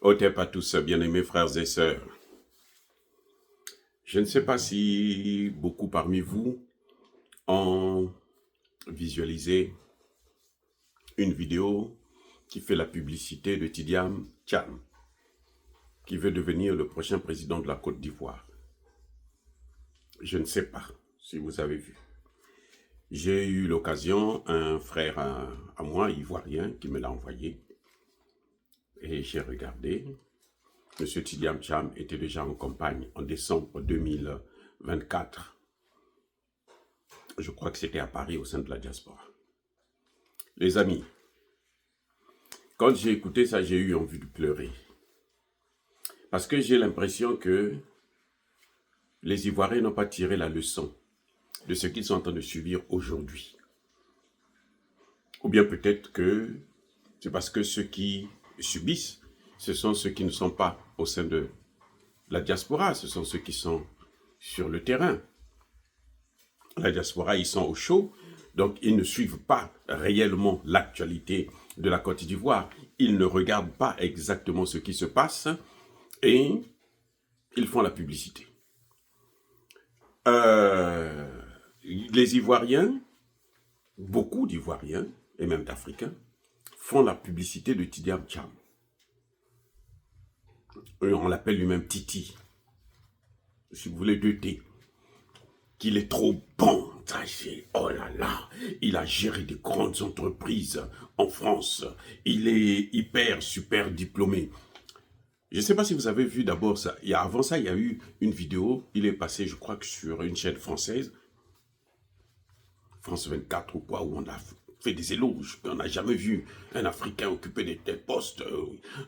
Otep à tous, bien-aimés frères et sœurs. Je ne sais pas si beaucoup parmi vous ont visualisé une vidéo qui fait la publicité de Tidiam Cham, qui veut devenir le prochain président de la Côte d'Ivoire. Je ne sais pas si vous avez vu. J'ai eu l'occasion, un frère à moi, ivoirien, qui me l'a envoyé. Et j'ai regardé. Monsieur Tidiam Cham était déjà en campagne en décembre 2024. Je crois que c'était à Paris au sein de la diaspora. Les amis, quand j'ai écouté ça, j'ai eu envie de pleurer. Parce que j'ai l'impression que les Ivoiriens n'ont pas tiré la leçon de ce qu'ils sont en train de subir aujourd'hui. Ou bien peut-être que c'est parce que ceux qui subissent, ce sont ceux qui ne sont pas au sein de la diaspora, ce sont ceux qui sont sur le terrain. La diaspora, ils sont au chaud, donc ils ne suivent pas réellement l'actualité de la Côte d'Ivoire. Ils ne regardent pas exactement ce qui se passe et ils font la publicité. Les Ivoiriens, beaucoup d'Ivoiriens, et même d'Africains, font la publicité de Tidiam Cham. On l'appelle lui-même Titi, si vous voulez, 2T. Qu'il est trop bon. Oh là là, il a géré de grandes entreprises en France. Il est hyper, super diplômé. Je ne sais pas si vous avez vu d'abord ça. Avant ça, il y a eu une vidéo. Il est passé, je crois que sur une chaîne française, France 24 ou quoi, où on a fait des éloges. On n'a jamais vu un Africain occuper des tels postes.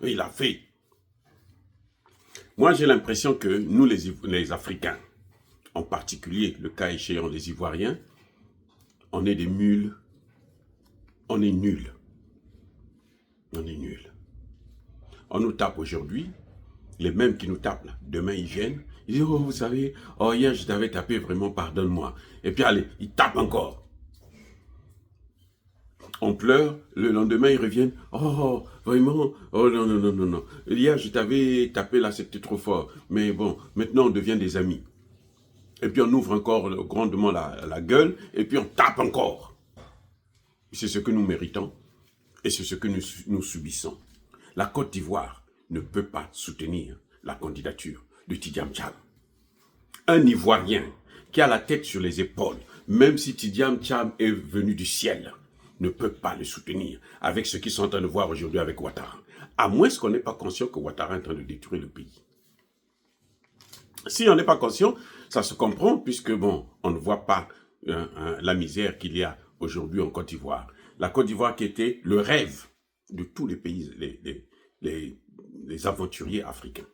Il a fait. Moi, j'ai l'impression que nous, les Africains, en particulier, le cas échéant des Ivoiriens, on est des mules, on est nuls. On est nuls. On nous tape aujourd'hui, les mêmes qui nous tapent là, demain ils viennent, ils disent, oh vous savez, oh hier je t'avais tapé, vraiment pardonne-moi. Et puis allez, ils tapent encore. On pleure, le lendemain ils reviennent, oh vraiment, oh non, non, non, non, non. Hier je t'avais tapé là, c'était trop fort, mais bon, maintenant on devient des amis. Et puis on ouvre encore grandement la gueule, et puis on tape encore. C'est ce que nous méritons, et c'est ce que nous subissons. La Côte d'Ivoire ne peut pas soutenir la candidature de Tidiam Cham. Un Ivoirien qui a la tête sur les épaules, même si Tidiam Cham est venu du ciel, ne peut pas le soutenir avec ce qu'ils sont en train de voir aujourd'hui avec Ouattara. À moins qu'on n'est pas conscient que Ouattara est en train de détruire le pays. Si on n'est pas conscient, ça se comprend puisque, bon, on ne voit pas la misère qu'il y a aujourd'hui en Côte d'Ivoire. La Côte d'Ivoire qui était le rêve de tous les pays, les aventuriers africains.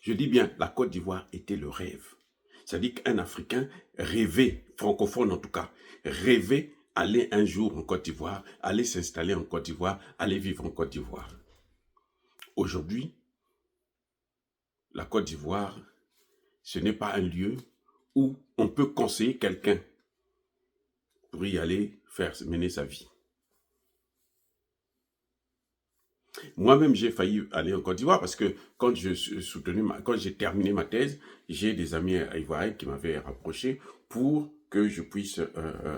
Je dis bien, la Côte d'Ivoire était le rêve. C'est-à-dire qu'un Africain rêvait, francophone en tout cas, rêvait aller un jour en Côte d'Ivoire, aller s'installer en Côte d'Ivoire, aller vivre en Côte d'Ivoire. Aujourd'hui, la Côte d'Ivoire, ce n'est pas un lieu où on peut conseiller quelqu'un pour y aller mener sa vie. Moi-même, j'ai failli aller en Côte d'Ivoire parce que quand j'ai terminé ma thèse, j'ai des amis ivoiriens qui m'avaient rapproché pour que je puisse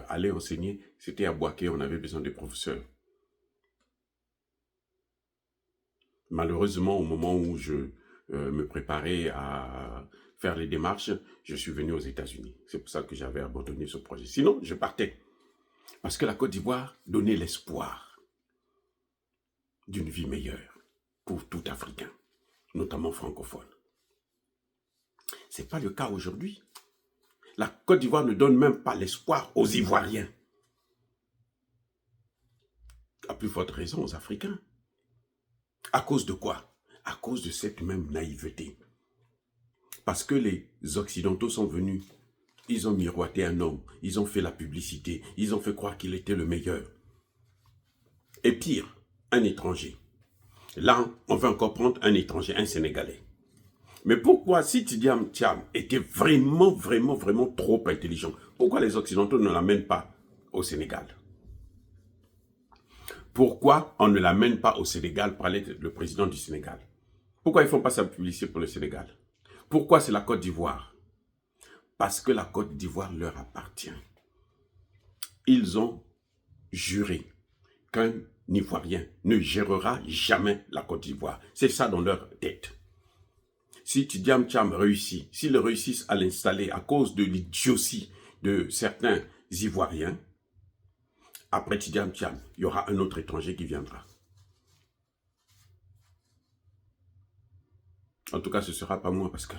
aller enseigner. C'était à Boaké, on avait besoin de professeurs. Malheureusement, au moment où je me préparais à faire les démarches, je suis venu aux États-Unis. C'est pour ça que j'avais abandonné ce projet. Sinon, je partais. Parce que la Côte d'Ivoire donnait l'espoir d'une vie meilleure pour tout Africain, notamment francophone. Ce n'est pas le cas aujourd'hui. La Côte d'Ivoire ne donne même pas l'espoir aux Ivoiriens. À plus forte raison aux Africains. À cause de quoi? À cause de cette même naïveté. Parce que les Occidentaux sont venus, ils ont miroité un homme, ils ont fait la publicité, ils ont fait croire qu'il était le meilleur. Et pire, un étranger. Là, on va encore prendre un étranger, un Sénégalais. Mais pourquoi, si Tidiam Cham était vraiment, vraiment, vraiment trop intelligent, pourquoi les Occidentaux ne l'amènent pas au Sénégal? Pourquoi on ne l'amène pas au Sénégal pour aller être le président du Sénégal? Pourquoi ils ne font pas sa publicité pour le Sénégal? Pourquoi c'est la Côte d'Ivoire? Parce que la Côte d'Ivoire leur appartient. Ils ont juré qu'un Ivoirien ne gérera jamais la Côte d'Ivoire. C'est ça dans leur tête. Si Tidiane Cham réussit, s'ils réussissent à l'installer à cause de l'idiotie de certains Ivoiriens, après Tidiane Cham, il y aura un autre étranger qui viendra. En tout cas, ce ne sera pas moi parce que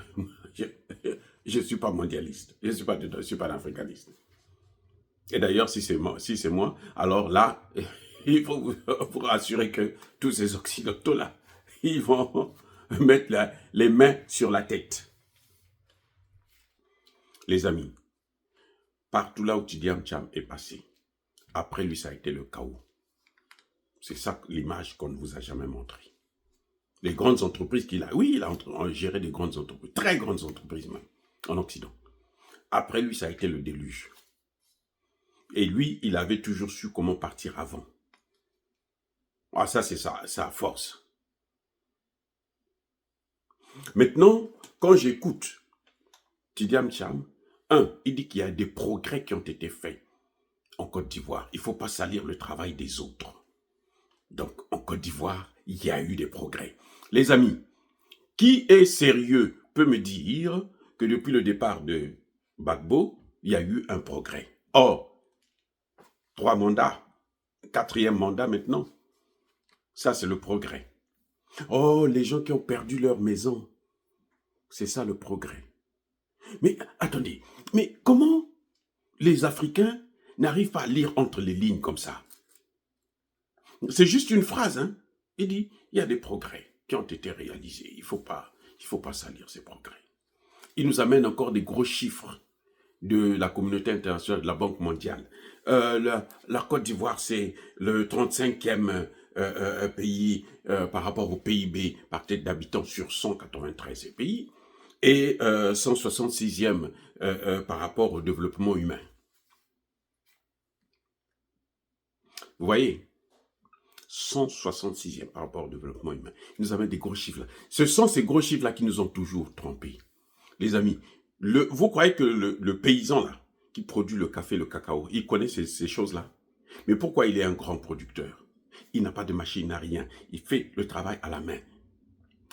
je ne suis pas mondialiste. Je ne suis pas africaniste. Et d'ailleurs, si c'est moi, alors là, il faut vous assurer que tous ces Occidentaux-là, ils vont mettre les mains sur la tête. Les amis, partout là où Tidiane Cham est passé, après lui, ça a été le chaos. C'est ça l'image qu'on ne vous a jamais montrée. Les grandes entreprises qu'il a, oui, il a géré des grandes entreprises, très grandes entreprises même, en Occident. Après lui, ça a été le déluge. Et lui, il avait toujours su comment partir avant. Ah, ça, c'est sa force. Maintenant, quand j'écoute Tidiane Cham, il dit qu'il y a des progrès qui ont été faits en Côte d'Ivoire. Il ne faut pas salir le travail des autres. Donc, en Côte d'Ivoire, il y a eu des progrès. Les amis, qui est sérieux peut me dire que depuis le départ de Gbagbo, il y a eu un progrès. Or, 3 mandats, 4e mandat maintenant, ça c'est le progrès. Oh, les gens qui ont perdu leur maison, c'est ça le progrès. Mais attendez, mais comment les Africains n'arrivent pas à lire entre les lignes comme ça? C'est juste une phrase, hein? Il dit, il y a des progrès qui ont été réalisés. Il ne faut pas salir ces progrès. Il nous amène encore des gros chiffres de la communauté internationale, de la Banque mondiale. La Côte d'Ivoire, c'est le 35e pays par rapport au PIB par tête d'habitants sur 193 pays et 166e par rapport au développement humain. Vous voyez, 166e par rapport au développement humain. Ils nous amènent des gros chiffres là. Ce sont ces gros chiffres-là qui nous ont toujours trompés. Les amis, vous croyez que le paysan là, qui produit le café, le cacao, il connaît ces choses-là? Mais pourquoi il est un grand producteur? Il n'a pas de machine, il n'a rien. Il fait le travail à la main.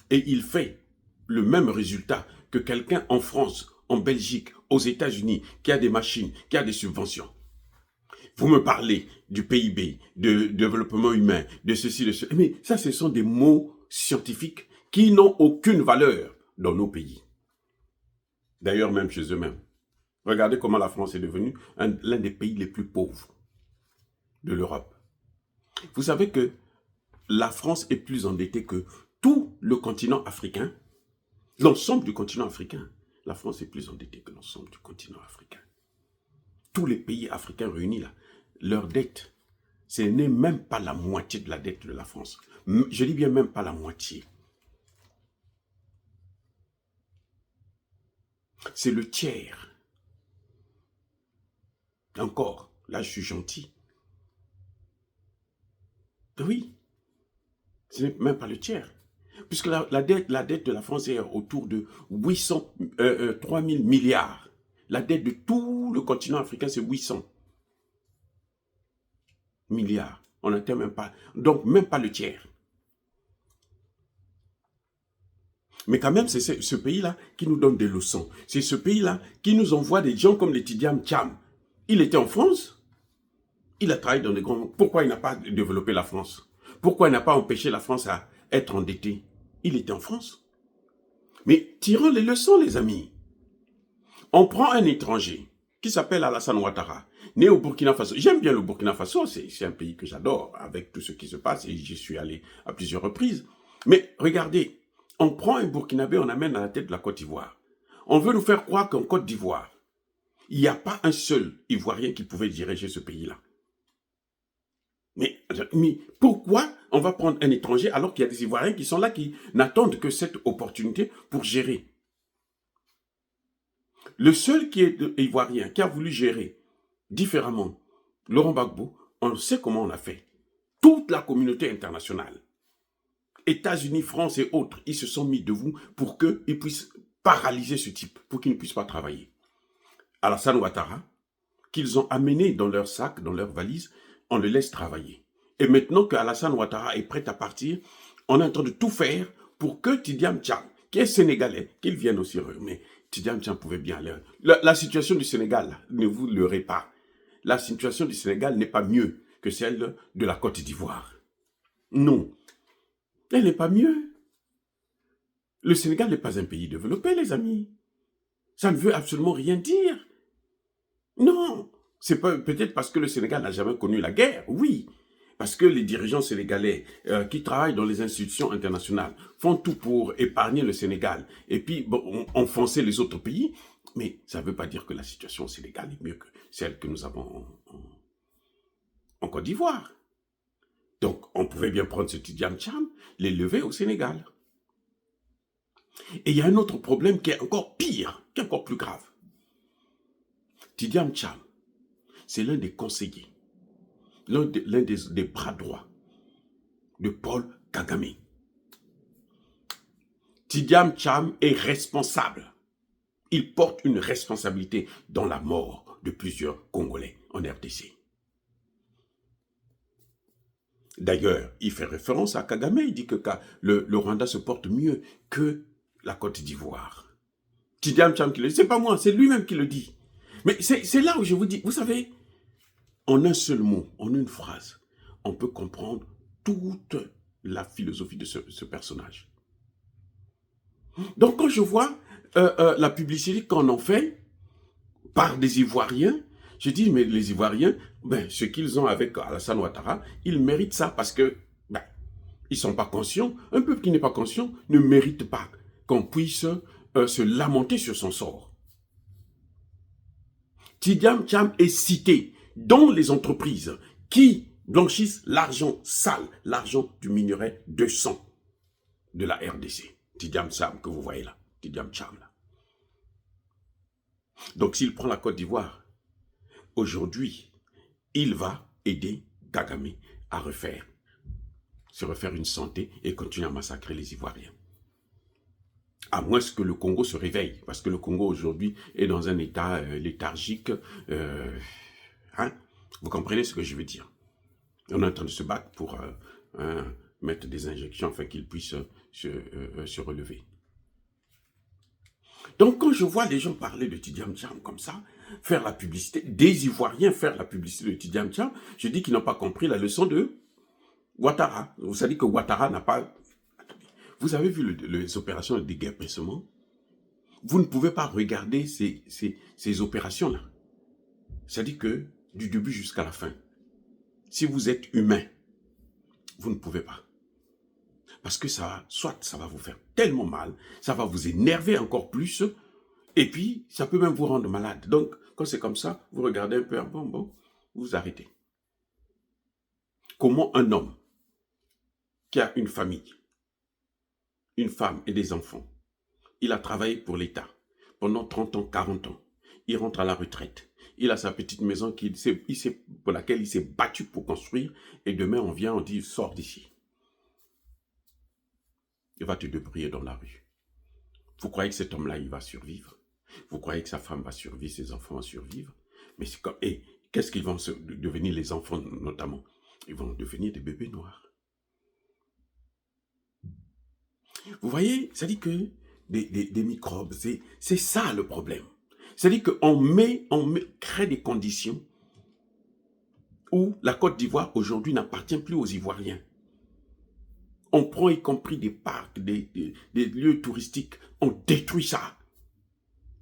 Et il fait le même résultat que quelqu'un en France, en Belgique, aux États-Unis, qui a des machines, qui a des subventions. Vous me parlez du PIB, de développement humain, de ceci, de cela. Mais ça, ce sont des mots scientifiques qui n'ont aucune valeur dans nos pays. D'ailleurs, même chez eux-mêmes. Regardez comment la France est devenue l'un des pays les plus pauvres de l'Europe. Vous savez que la France est plus endettée que tout le continent africain. L'ensemble du continent africain. La France est plus endettée que l'ensemble du continent africain. Tous les pays africains réunis là, leur dette, ce n'est même pas la moitié de la dette de la France. Je dis bien même pas la moitié. C'est le tiers. Encore, là je suis gentil. Oui, ce n'est même pas le tiers. Puisque la dette de la France est autour de 3 000 milliards. La dette de tout le continent africain, c'est 800 milliards. On n'atteint même pas, donc même pas le tiers. Mais quand même, c'est ce pays-là qui nous donne des leçons. C'est ce pays-là qui nous envoie des gens comme les Tidiane Cham. Il était en France. Il a travaillé dans des grands... Pourquoi il n'a pas développé la France? Pourquoi il n'a pas empêché la France à être endettée? Il était en France. Mais tirons les leçons, les amis. On prend un étranger qui s'appelle Alassane Ouattara, né au Burkina Faso. J'aime bien le Burkina Faso, c'est un pays que j'adore, avec tout ce qui se passe, et j'y suis allé à plusieurs reprises. Mais regardez, on prend un Burkinabé, on amène à la tête de la Côte d'Ivoire. On veut nous faire croire qu'en Côte d'Ivoire, il n'y a pas un seul Ivoirien qui pouvait diriger ce pays-là. Mais pourquoi on va prendre un étranger alors qu'il y a des Ivoiriens qui sont là, qui n'attendent que cette opportunité pour gérer? Le seul qui est ivoirien, qui a voulu gérer différemment Laurent Gbagbo, on sait comment on a fait. toute la communauté internationale, États-Unis, France et autres, ils se sont mis debout pour qu'ils puissent paralyser ce type, pour qu'il ne puisse pas travailler. Alassane Ouattara, qu'ils ont amené dans leur sac, dans leur valise, on le laisse travailler. Et maintenant que Alassane Ouattara est prêt à partir, on est en train de tout faire pour que Tidiane Tcham, qui est sénégalais, qu'il vienne aussi. Mais Tidiane Tcham pouvait bien aller. La situation du Sénégal, ne vous leurrez pas. La situation du Sénégal n'est pas mieux que celle de la Côte d'Ivoire. Non. Elle n'est pas mieux. Le Sénégal n'est pas un pays développé, les amis. Ça ne veut absolument rien dire. Non. C'est peut-être parce que le Sénégal n'a jamais connu la guerre, oui. Parce que les dirigeants sénégalais qui travaillent dans les institutions internationales font tout pour épargner le Sénégal et puis enfoncer les autres pays. Mais ça ne veut pas dire que la situation au Sénégal est mieux que celle que nous avons en Côte d'Ivoire. Donc, on pouvait bien prendre ce Tidiane Tcham, l'élever au Sénégal. Et il y a un autre problème qui est encore pire, qui est encore plus grave. Tidiane Tcham, c'est l'un des conseillers, l'un des bras droits de Paul Kagame. Tidiane Tcham est responsable. Il porte une responsabilité dans la mort de plusieurs Congolais en RDC. D'ailleurs, il fait référence à Kagame, il dit que le Rwanda se porte mieux que la Côte d'Ivoire. Tidiane Tcham qui le dit, c'est pas moi, c'est lui-même qui le dit. Mais c'est là où je vous dis, vous savez, en un seul mot, en une phrase, on peut comprendre toute la philosophie de ce personnage. Donc quand je vois la publicité qu'on en fait par des Ivoiriens, je dis, mais les Ivoiriens, ce qu'ils ont avec Alassane Ouattara, ils méritent ça parce que ils ne sont pas conscients. Un peuple qui n'est pas conscient ne mérite pas qu'on puisse se lamenter sur son sort. Tidiane Tcham est cité dans les entreprises qui blanchissent l'argent sale, l'argent du minerai de sang de la RDC. Tidiane Tcham que vous voyez là, Tidiane Tcham là. Donc s'il prend la Côte d'Ivoire, aujourd'hui, il va aider Kagame à se refaire une santé et continuer à massacrer les Ivoiriens. À moins que le Congo se réveille, parce que le Congo aujourd'hui est dans un état léthargique. Vous comprenez ce que je veux dire? On est en train de se battre pour mettre des injections afin qu'il puisse se relever. Donc quand je vois les gens parler de Tidiane Tcham comme ça, faire la publicité, des Ivoiriens faire la publicité de Tidiane Tcham, je dis qu'ils n'ont pas compris la leçon de Ouattara. Vous savez que Ouattara n'a pas... Vous avez vu les opérations de déguerpissement? Vous ne pouvez pas regarder ces opérations-là. C'est-à-dire que du début jusqu'à la fin, si vous êtes humain, vous ne pouvez pas. Parce que soit ça va vous faire tellement mal, ça va vous énerver encore plus, et puis ça peut même vous rendre malade. Donc, quand c'est comme ça, vous regardez un peu, bon, vous arrêtez. Comment un homme qui a une famille, une femme et des enfants, il a travaillé pour l'État pendant 30 ans, 40 ans, il rentre à la retraite, il a sa petite maison pour laquelle il s'est battu pour construire, et demain on vient, on dit, sors d'ici. Il va te débrouiller dans la rue. Vous croyez que cet homme-là, il va survivre? Vous croyez que sa femme va survivre, ses enfants vont survivre? Mais c'est comme... Et qu'est-ce qu'ils vont devenir, les enfants notamment? Ils vont devenir des bébés noirs. Vous voyez, ça dit que des microbes, c'est ça le problème. C'est-à-dire qu'on crée des conditions où la Côte d'Ivoire aujourd'hui n'appartient plus aux Ivoiriens. On prend y compris des parcs, des lieux touristiques, on détruit ça.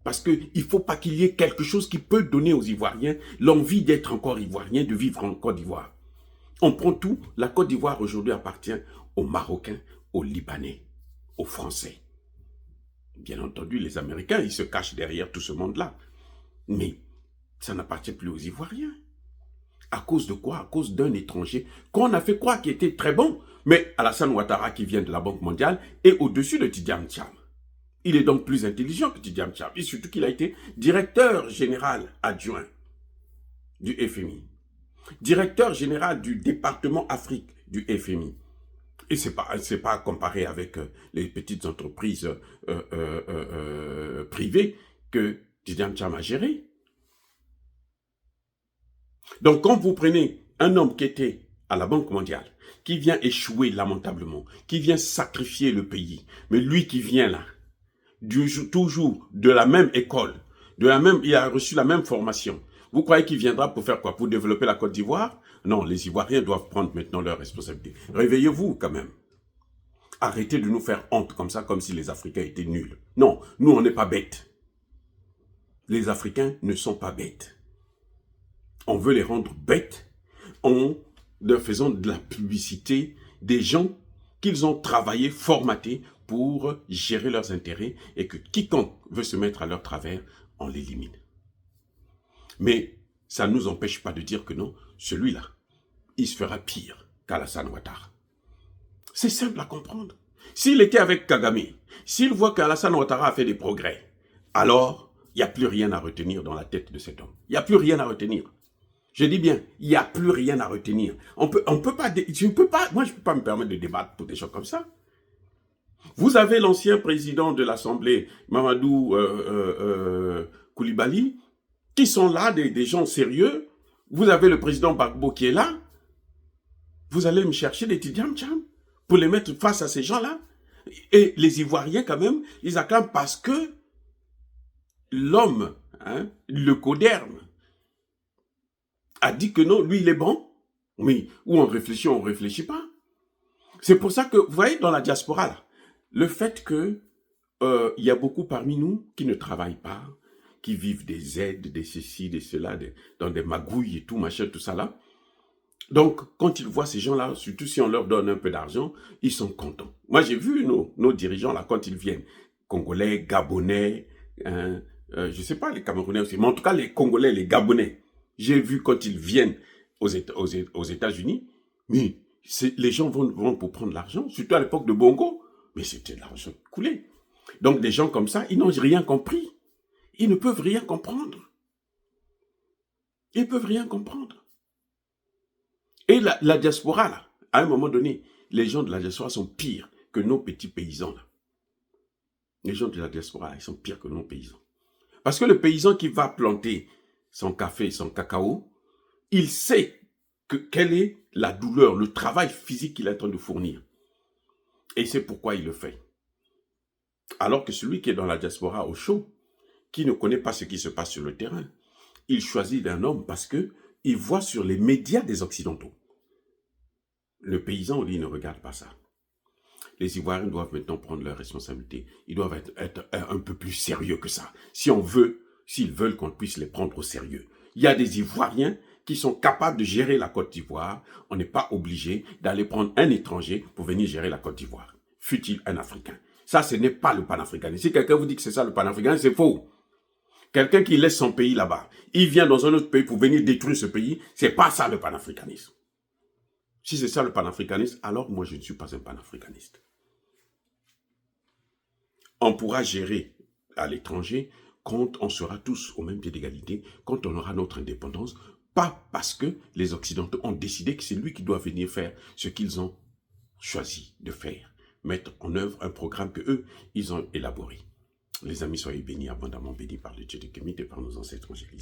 Parce qu'il ne faut pas qu'il y ait quelque chose qui peut donner aux Ivoiriens l'envie d'être encore Ivoiriens, de vivre en Côte d'Ivoire. On prend tout, la Côte d'Ivoire aujourd'hui appartient aux Marocains, aux Libanais, aux Français. Bien entendu, les Américains, ils se cachent derrière tout ce monde-là. Mais ça n'appartient plus aux Ivoiriens. À cause de quoi? À cause d'un étranger qu'on a fait croire qu'il était très bon. Mais Alassane Ouattara, qui vient de la Banque mondiale, est au-dessus de Tidiane Tcham. Il est donc plus intelligent que Tidiane Tcham. Et surtout qu'il a été directeur général adjoint du FMI. directeur général du département Afrique du FMI. Et c'est pas comparé avec les petites entreprises privées que Tidjane Cham a géré. Donc, quand vous prenez un homme qui était à la Banque mondiale, qui vient échouer lamentablement, qui vient sacrifier le pays, mais lui qui vient là, toujours de la même école, il a reçu la même formation. Vous croyez qu'il viendra pour faire quoi? Pour développer la Côte d'Ivoire? Non, les Ivoiriens doivent prendre maintenant leurs responsabilités. Réveillez-vous quand même. Arrêtez de nous faire honte comme ça, comme si les Africains étaient nuls. Non, nous on n'est pas bêtes. Les Africains ne sont pas bêtes. On veut les rendre bêtes en leur faisant de la publicité des gens qu'ils ont travaillé, formatés pour gérer leurs intérêts et que quiconque veut se mettre à leur travers, on l'élimine. Mais ça ne nous empêche pas de dire que non, celui-là, il se fera pire qu'Alassane Ouattara. C'est simple à comprendre. S'il était avec Kagame, s'il voit qu'Alassane Ouattara a fait des progrès, alors il n'y a plus rien à retenir dans la tête de cet homme. Il n'y a plus rien à retenir. Je dis bien, il n'y a plus rien à retenir. On peut pas, moi je ne peux pas me permettre de débattre pour des choses comme ça. Vous avez l'ancien président de l'Assemblée, Mamadou Koulibaly, qui sont là, des gens sérieux. Vous avez le président Gbagbo qui est là. Vous allez me chercher des Tidjane Cham pour les mettre face à ces gens-là. Et les Ivoiriens, quand même, ils acclament parce que l'homme, le coderme, a dit que non, lui, il est bon. Oui, ou on réfléchit pas. C'est pour ça que, vous voyez, dans la diaspora, là, le fait que il y a beaucoup parmi nous qui ne travaillent pas, qui vivent des aides, des ceci, des cela, dans des magouilles et tout, machin, tout ça là. Donc, quand ils voient ces gens-là, surtout si on leur donne un peu d'argent, ils sont contents. Moi, j'ai vu nos dirigeants, là, quand ils viennent, Congolais, Gabonais, je ne sais pas, les Camerounais aussi, mais en tout cas, les Congolais, les Gabonais, j'ai vu quand ils viennent aux États-Unis, mais les gens vont pour prendre l'argent, surtout à l'époque de Bongo, mais c'était de l'argent coulé. Donc, des gens comme ça, ils n'ont rien compris. Ils ne peuvent rien comprendre. Ils ne peuvent rien comprendre. Et la diaspora, là, à un moment donné, les gens de la diaspora sont pires que nos petits paysans, là. Les gens de la diaspora, là, ils sont pires que nos paysans. Parce que le paysan qui va planter son café, son cacao, il sait quelle est la douleur, le travail physique qu'il est en train de fournir. Et c'est pourquoi il le fait. Alors que celui qui est dans la diaspora au chaud, qui ne connaît pas ce qui se passe sur le terrain, il choisit d'un homme parce qu'il voit sur les médias des Occidentaux. Le paysan, lui, ne regarde pas ça. Les Ivoiriens doivent maintenant prendre leurs responsabilités. Ils doivent être un peu plus sérieux que ça. S'ils veulent qu'on puisse les prendre au sérieux. Il y a des Ivoiriens qui sont capables de gérer la Côte d'Ivoire. On n'est pas obligé d'aller prendre un étranger pour venir gérer la Côte d'Ivoire. Fût-il un Africain. Ça, ce n'est pas le panafricanisme. Si quelqu'un vous dit que c'est ça le panafricanisme, c'est faux. Quelqu'un qui laisse son pays là-bas, il vient dans un autre pays pour venir détruire ce pays, c'est pas ça le panafricanisme. Si c'est ça le panafricanisme, alors moi je ne suis pas un panafricaniste. On pourra gérer à l'étranger quand on sera tous au même pied d'égalité, quand on aura notre indépendance, pas parce que les Occidentaux ont décidé que c'est lui qui doit venir faire ce qu'ils ont choisi de faire, mettre en œuvre un programme que eux, ils ont élaboré. Les amis, soyez bénis, abondamment bénis par le Dieu de Kémite et par nos ancêtres angélisés.